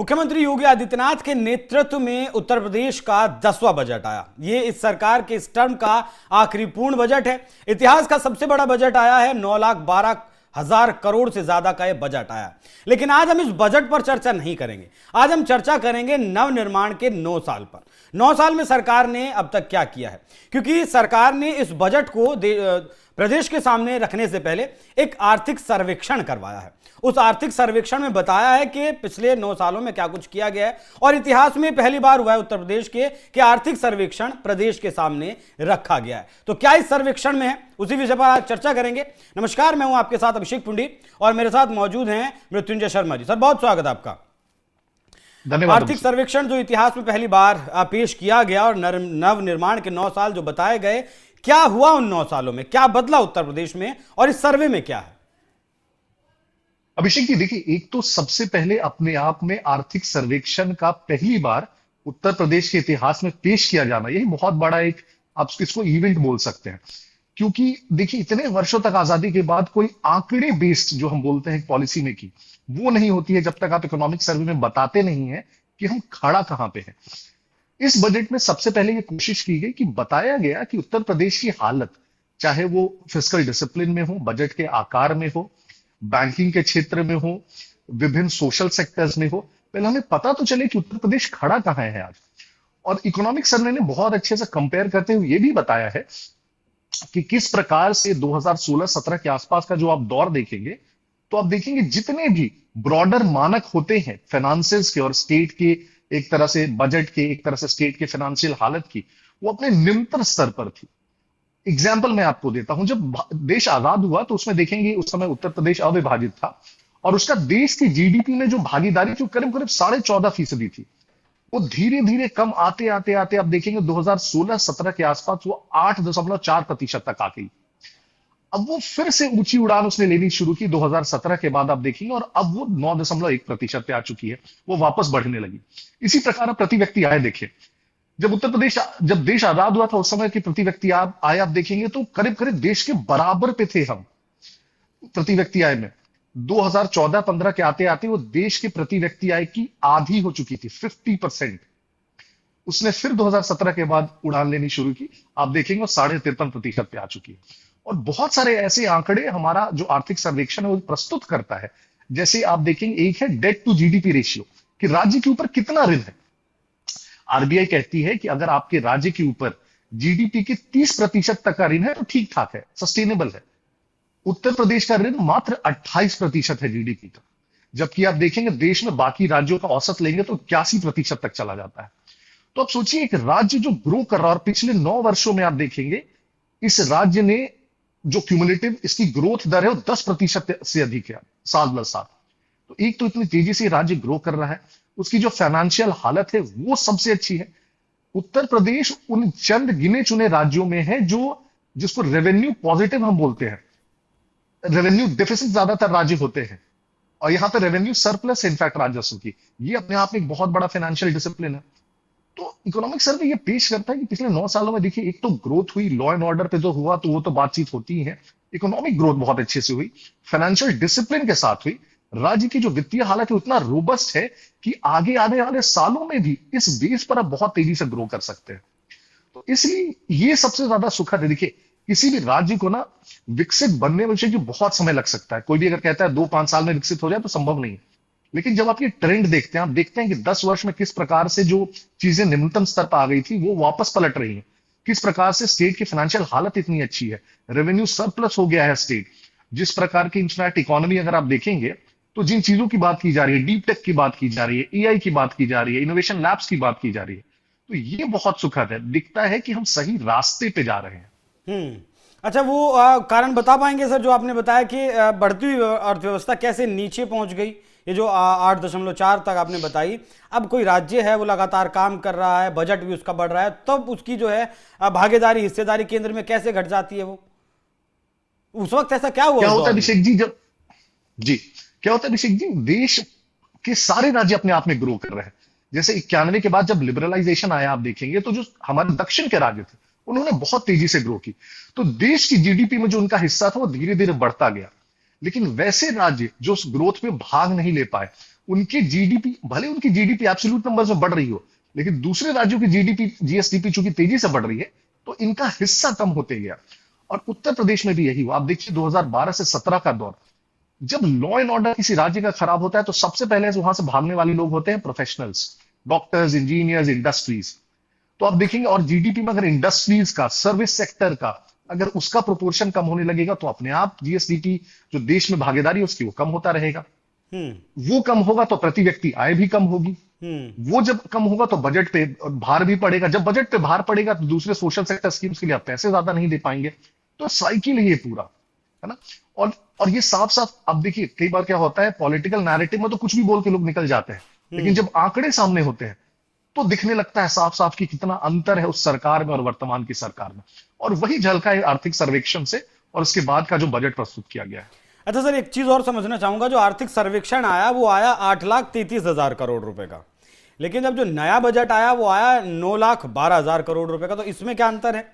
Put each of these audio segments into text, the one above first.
मुख्यमंत्री योगी आदित्यनाथ के नेतृत्व में उत्तर प्रदेश का 10वां बजट आया। ये इस सरकार के इस टर्म का आखिरी पूर्ण बजट है। इतिहास का सबसे बड़ा बजट आया है। 9,12,000 करोड़ से ज्यादा का यह बजट आया। लेकिन आज हम इस बजट पर चर्चा नहीं करेंगे। आज हम चर्चा करेंगे नवनिर्माण के 9 साल पर। 9 साल में सरकार ने अब तक क्या किया है, क्योंकि सरकार ने इस बजट को प्रदेश के सामने रखने से पहले एक आर्थिक सर्वेक्षण करवाया है। उस आर्थिक सर्वेक्षण में बताया है कि पिछले 9 सालों में क्या कुछ किया गया है, और इतिहास में पहली बार हुआ है उत्तर प्रदेश के कि आर्थिक सर्वेक्षण प्रदेश के सामने रखा गया है। तो क्या इस सर्वेक्षण में है, उसी विषय पर आज चर्चा करेंगे। नमस्कार, मैं हूं आपके साथ अभिषेक पुंडी और मेरे साथ मौजूद हैं मृत्युंजय शर्मा जी। सर, बहुत स्वागत है आपका। धन्यवाद। आर्थिक सर्वेक्षण जो इतिहास में पहली बार पेश किया गया और नव निर्माण के 9 साल जो बताए गए, क्या हुआ उन 9 सालों में, क्या बदला उत्तर प्रदेश में और इस सर्वे में क्या है? अभिषेक जी, देखिए, एक तो सबसे पहले अपने आप में आर्थिक सर्वेक्षण का पहली बार उत्तर प्रदेश के इतिहास में पेश किया जाना, यही बहुत बड़ा एक, आप इसको इवेंट बोल सकते हैं। क्योंकि देखिए, इतने वर्षों तक आजादी के बाद कोई आंकड़े बेस्ड जो हम बोलते हैं पॉलिसी में की, वो नहीं होती है जब तक आप इकोनॉमिक सर्वे में बताते नहीं है कि हम खड़ा कहां पे हैं। इस बजट में सबसे पहले ये कोशिश की गई कि बताया गया कि उत्तर प्रदेश की हालत, चाहे वो फिस्कल डिसिप्लिन में हो, बजट के आकार में हो, बैंकिंग के क्षेत्र में हो, विभिन्न सोशल सेक्टर्स में हो, पहले हमें पता तो चले कि उत्तर प्रदेश खड़ा कहां है आज। और इकोनॉमिक सर्वे ने बहुत अच्छे से कंपेयर करते हुए यह भी बताया है कि किस प्रकार से 2016-17 के आसपास का जो आप दौर देखेंगे, तो आप देखेंगे जितने भी ब्रॉडर मानक होते हैं फाइनेंसेस के और स्टेट के, एक तरह से बजट के, एक तरह से स्टेट के फाइनेंशियल हालत की, वो अपने निम्नतम स्तर पर थी। एग्जाम्पल मैं आपको देता हूं, जब देश आजाद हुआ तो उसमें देखेंगे उस समय उत्तर प्रदेश अविभाजित था और उसका देश की जीडीपी में जो भागीदारी थी करीब करीब 14.5% थी। वो धीरे धीरे कम आते आते आते आप देखेंगे 2016-17 के आसपास वो 8.4% तक आ गई। अब वो फिर से ऊंची उड़ान उसने लेनी शुरू की 2017 के बाद, आप देखेंगे, और अब वो 9.1% पे आ चुकी है। वो वापस बढ़ने लगी। इसी प्रकार आप प्रति व्यक्ति आय देखें, जब देश आजाद हुआ था उस समय की प्रति व्यक्ति आय आप देखेंगे तो करीब करीब देश के बराबर पे थे हम प्रति व्यक्ति आय में। 2014-15 के आते आते वो देश के प्रति व्यक्ति आय की आधी हो चुकी थी, 50%। उसने फिर 2017 के बाद उड़ान लेनी शुरू की, आप देखेंगे वो 53.5% पे आ चुकी है। और बहुत सारे ऐसे आंकड़े हमारा जो आर्थिक सर्वेक्षण है वो प्रस्तुत करता है। जैसे आप देखेंगे, एक है डेट टू जीडीपी रेशियो, कि राज्य के ऊपर कितना ऋण है। आरबीआई कहती है कि अगर आपके राज्य के ऊपर जीडीपी के 30% तक का ऋण है तो ठीक ठाक है, सस्टेनेबल है। उत्तर प्रदेश का ऋण मात्र 28% है जीडीपी का, जबकि आप देखेंगे देश में बाकी राज्यों का औसत लेंगे तो 81% तक चला जाता है। तो आप सोचिए, एक राज्य जो ग्रो कर रहा है, और पिछले 9 वर्षों में आप देखेंगे इस राज्य ने जो क्यूमुलेटिव इसकी ग्रोथ दर है वो 10% से अधिक है साल दर साल। तो एक तो इतनी तेजी से राज्य ग्रो कर रहा है, उसकी जो फाइनेंशियल हालत है वो सबसे अच्छी है। उत्तर प्रदेश उन चंद गिने चुने राज्यों में है जिसको रेवेन्यू पॉजिटिव हम बोलते हैं। रेवेन्यू डेफिसिट ज्यादातर राज्य होते हैं और यहां पर रेवेन्यू सरप्लस इनफैक्ट राजस्व की, ये अपने आप में एक बहुत बड़ा फाइनेंशियल डिसिप्लिन है। तो इकोनॉमिक सर्वे ये पेश करता है कि पिछले 9 सालों में देखिए, एक तो ग्रोथ हुई, लॉ एंड ऑर्डर पे जो हुआ तो वो तो बातचीत होती ही है, इकोनॉमिक ग्रोथ बहुत अच्छे से हुई, फाइनेंशियल डिसिप्लिन के साथ हुई। राज्य की जो वित्तीय हालत है उतना रोबस्ट है कि आगे आने वाले सालों में भी इस बेस पर आप बहुत तेजी से ग्रो कर सकते हैं। तो इसलिए ये सबसे ज्यादा सुखद है। देखिए, किसी भी राज्य को ना विकसित बनने में जो बहुत समय लग सकता है। कोई भी अगर कहता है 2-5 साल में विकसित हो जाए तो संभव नहीं है। लेकिन जब आप ये ट्रेंड देखते हैं, आप देखते हैं कि 10 वर्ष में किस प्रकार से जो चीजें निम्नतम स्तर पर आ गई थी वो वापस पलट रही हैं। किस प्रकार से स्टेट की फाइनेंशियल हालत इतनी अच्छी है, रेवेन्यू सरप्लस हो गया है स्टेट। जिस प्रकार की इनफैक्ट इकोनॉमी अगर आप देखेंगे तो जिन चीजों की बात की जा रही है, डीप टेक की बात की जा रही है, एआई की बात की जा रही है, इनोवेशन लैब्स की बात की जा रही है, तो ये बहुत सुखद है। दिखता है कि हम सही रास्ते पे जा रहे हैं। अच्छा, वो कारण बता पाएंगे सर, जो आपने बताया कि बढ़ती हुई अर्थव्यवस्था कैसे नीचे पहुंच गई? ये जो 8.4 तक आपने बताई, अब कोई राज्य है वो लगातार काम कर रहा है, बजट भी उसका बढ़ रहा है, तब उसकी जो है भागीदारी, हिस्सेदारी केंद्र में कैसे घट जाती है? वो उस वक्त ऐसा क्या हुआ? क्या होता है अभिषेक जी, क्या होता है अभिषेक जी, देश के सारे राज्य अपने आप में ग्रो कर रहे हैं। जैसे 91 के बाद जब लिबरलाइजेशन आया, आप देखेंगे तो जो हमारे दक्षिण के राज्य थे उन्होंने बहुत तेजी से ग्रो की, तो देश की जीडीपी में जो उनका हिस्सा था वो धीरे धीरे बढ़ता गया। लेकिन वैसे राज्य जो उस ग्रोथ में भाग नहीं ले पाए, उनके जीडीपी, भले उनकी जीडीपी एब्सोल्यूट नंबर्स में बढ़ रही हो, लेकिन दूसरे राज्यों की जीडीपी, जीएसडीपी चूंकि तेजी से बढ़ रही है, तो इनका हिस्सा कम होते गया। और उत्तर प्रदेश में भी यही हुआ। आप देखिए 2012 से 17 का दौर, जब लॉ एंड ऑर्डर किसी राज्य का खराब होता है तो सबसे पहले वहां से भागने वाले लोग होते हैं प्रोफेशनल्स, डॉक्टर्स, इंजीनियर्स, इंडस्ट्रीज। तो आप देखेंगे, और जीडीपी में अगर इंडस्ट्रीज का, सर्विस सेक्टर का, अगर उसका प्रोपोर्शन कम होने लगेगा तो अपने आप जीएसडीपी जो देश में भागीदारी है उसकी, वो कम होता रहेगा। वो कम होगा तो प्रति व्यक्ति आय भी कम होगी। वो जब कम होगा तो बजट पे भार भी पड़ेगा। जब बजट पे भार पड़ेगा तो दूसरे सोशल सेक्टर स्कीम्स के लिए आप पैसे ज्यादा नहीं दे पाएंगे। तो साइकिल है ये पूरा, है ना। और ये साफ साफ, अब देखिए कई बार क्या होता है, पॉलिटिकल नैरेटिव में तो कुछ भी बोल के लोग निकल जाते हैं, लेकिन जब आंकड़े सामने होते हैं तो दिखने लगता है साफ साफ कि कितना अंतर है उस सरकार में और वर्तमान की सरकार में। और वही झलका है आर्थिक सर्वेक्षण से और उसके बाद का जो बजट प्रस्तुत किया गया है। अच्छा सर, एक चीज और समझना चाहूंगा। जो आर्थिक सर्वेक्षण आया वो आया 8,33,000 करोड़ रुपए का, लेकिन जब जो नया बजट आया वो आया 9,12,000 करोड़ रुपए का। तो इसमें क्या अंतर है?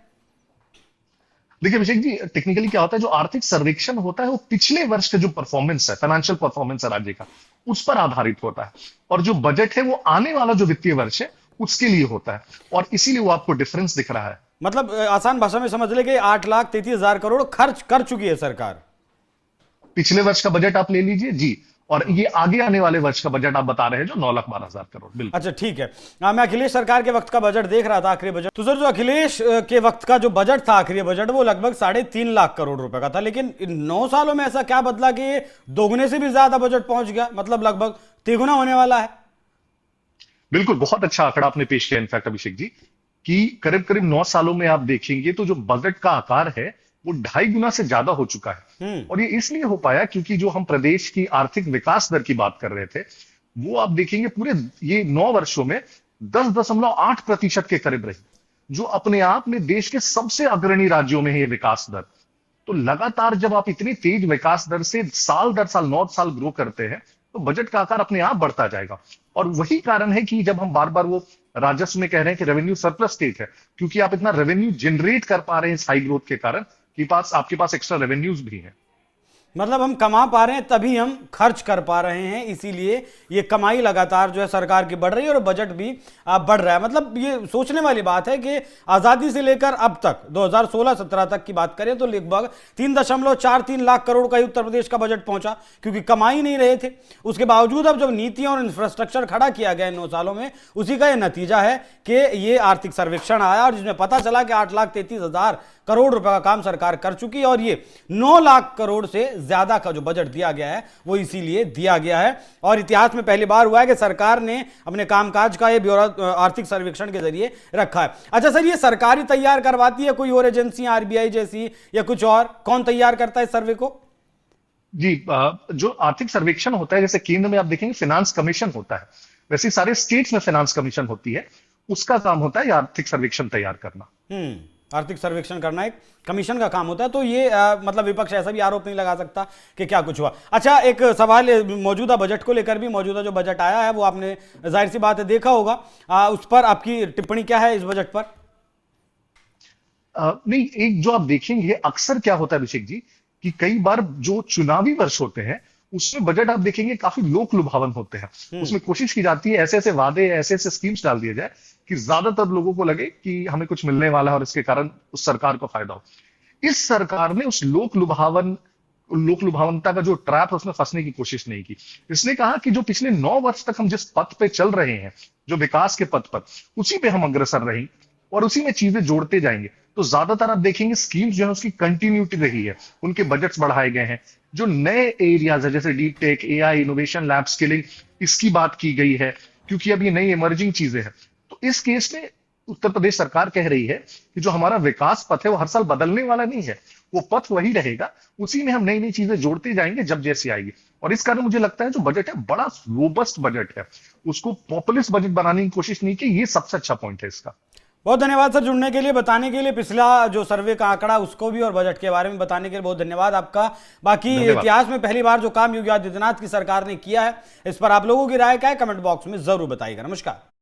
देखिए अभिषेक जी, टेक्निकली क्या होता है, जो आर्थिक सर्वेक्षण होता है वो पिछले वर्ष का जो परफॉर्मेंस है, फाइनेंशियल परफॉर्मेंस है राज्य का, उस पर आधारित होता है। और जो बजट है वो आने वाला जो वित्तीय वर्ष है उसके लिए होता है, और इसीलिए वो आपको डिफरेंस दिख रहा है। मतलब आसान भाषा में समझ ले कि 8,33,000 करोड़ खर्च कर चुकी है सरकार। पिछले वर्ष का बजट आप ले लीजिए जी, और ये आगे आने वाले वर्ष का बजट आप बता रहे हैं जो 9,12,000 करोड़। बिल्कुल। अच्छा ठीक है। मैं अखिलेश सरकार के वक्त का बजट देख रहा था, आखिरी बजट। तो सर, जो अखिलेश के वक्त का जो बजट था, आखिरी बजट, वो लगभग 3.5 लाख करोड़ रुपए का था। लेकिन इन 9 सालों में ऐसा क्या बदला कि ये दोगुने से भी ज्यादा बजट पहुंच गया, मतलब लगभग तिगुना होने वाला है? बिल्कुल, बहुत अच्छा आंकड़ा आपने पेश किया इनफैक्ट अभिषेक जी, कि करीब करीब 9 सालों में आप देखेंगे तो जो बजट का आकार है वो 2.5 गुना से ज्यादा हो चुका है। और ये इसलिए हो पाया क्योंकि जो हम प्रदेश की आर्थिक विकास दर की बात कर रहे थे, वो आप देखेंगे पूरे ये 9 वर्षों में 10.8% के करीब रही, जो अपने आप में देश के सबसे अग्रणी राज्यों में है ये विकास दर। तो लगातार जब आप इतनी तेज विकास दर से साल दर साल 9 साल ग्रो करते हैं तो बजट का आकार अपने आप बढ़ता जाएगा। और वही कारण है कि जब हम बार बार वो राजस्व में कह रहे हैं कि रेवेन्यू सरप्लस स्टेट है, क्योंकि आप इतना रेवेन्यू जनरेट कर पा रहे हैं इस हाई ग्रोथ के कारण कि आपके पास एक्स्ट्रा रेवेन्यूज भी हैं। मतलब हम कमा पा रहे हैं तभी हम खर्च कर पा रहे हैं, इसीलिए ये कमाई लगातार जो है सरकार की बढ़ रही है और बजट भी बढ़ रहा है। मतलब ये सोचने वाली बात है कि आज़ादी से लेकर अब तक 2016-17 तक की बात करें तो लगभग 3.43 लाख करोड़ का ही उत्तर प्रदेश का बजट पहुंचा, क्योंकि कमाई नहीं रहे थे। उसके बावजूद अब जब नीतियां और इंफ्रास्ट्रक्चर खड़ा किया गया 9 सालों में, उसी का ये नतीजा है कि ये आर्थिक सर्वेक्षण आया और जिसमें पता चला कि 8,33,000 करोड़ रुपए का काम सरकार कर चुकी है। और ये 9 लाख करोड़ से ज्यादा का जो बजट दिया गया है वो इसीलिए दिया गया है। और इतिहास में पहली बार हुआ है कि सरकार ने अपने कामकाज का ये ब्यौरा आर्थिक सर्वेक्षण के जरिए रखा है। अच्छा सर, ये सरकार ही तैयार करवाती है, कोई और एजेंसी, आरबीआई जैसी या कुछ और? कौन तैयार करता है इस सर्वे को? जी, जो आर्थिक सर्वेक्षण होता है, जैसे केंद्र में आप देखेंगे फाइनेंस कमीशन होता है, वैसे सारे स्टेट्स में फाइनेंस कमीशन होती है, उसका काम होता है आर्थिक सर्वेक्षण तैयार करना। आर्थिक सर्वेक्षण करना एक कमीशन का काम होता है। तो ये मतलब विपक्ष ऐसा भी आरोप नहीं लगा सकता कि क्या कुछ हुआ। अच्छा, एक सवाल मौजूदा बजट को लेकर भी, मौजूदा जो बजट आया है वो आपने जाहिर सी बात है देखा होगा, उस पर आपकी टिप्पणी क्या है इस बजट पर? नहीं, एक जो आप देखेंगे अक्सर क्या होता है अभिषेक जी, कि कई बार जो चुनावी वर्ष होते हैं उसमें बजट आप देखेंगे काफी लोक लुभावन होते हैं। उसमें कोशिश की जाती है ऐसे ऐसे वादे, ऐसे ऐसे स्कीम्स डाल दिए जाए कि ज्यादातर लोगों को लगे कि हमें कुछ मिलने वाला है और इसके कारण उस सरकार को फायदा हो। इस सरकार ने उस लोक लुभावनता का जो ट्रैप है उसमें फंसने की कोशिश नहीं की। इसने कहा कि जो पिछले 9 वर्ष तक हम जिस पथ पे चल रहे हैं, जो विकास के पथ पर, उसी पे हम अग्रसर रहेंगे और उसी में चीजें जोड़ते जाएंगे। तो ज्यादातर आप देखेंगे स्कीम्स जो है उसकी कंटिन्यूटी रही है, उनके बजट्स बढ़ाए गए हैं। जो नए एरियाज है जैसे deep tech, AI, innovation, lab skilling, इसकी बात की गई है, क्योंकि अब ये नई इमर्जिंग चीजें हैं। तो इस केस में उत्तर प्रदेश सरकार कह रही है कि जो हमारा विकास पथ है वो हर साल बदलने वाला नहीं है, वो पथ वही रहेगा, उसी में हम नई नई चीजें जोड़ते जाएंगे जब जैसी आएगी। और इस कारण मुझे लगता है जो बजट है बड़ा रोबस्ट बजट है, उसको पॉपुलिस्ट बजट बनाने की कोशिश नहीं की। ये सबसे अच्छा पॉइंट है इसका। बहुत धन्यवाद सर जुड़ने के लिए, बताने के लिए, पिछला जो सर्वे का आंकड़ा उसको भी और बजट के बारे में बताने के लिए बहुत धन्यवाद आपका। बाकी इतिहास में पहली बार जो काम योगी आदित्यनाथ की सरकार ने किया है, इस पर आप लोगों की राय क्या है कमेंट बॉक्स में जरूर बताइएगा। नमस्कार।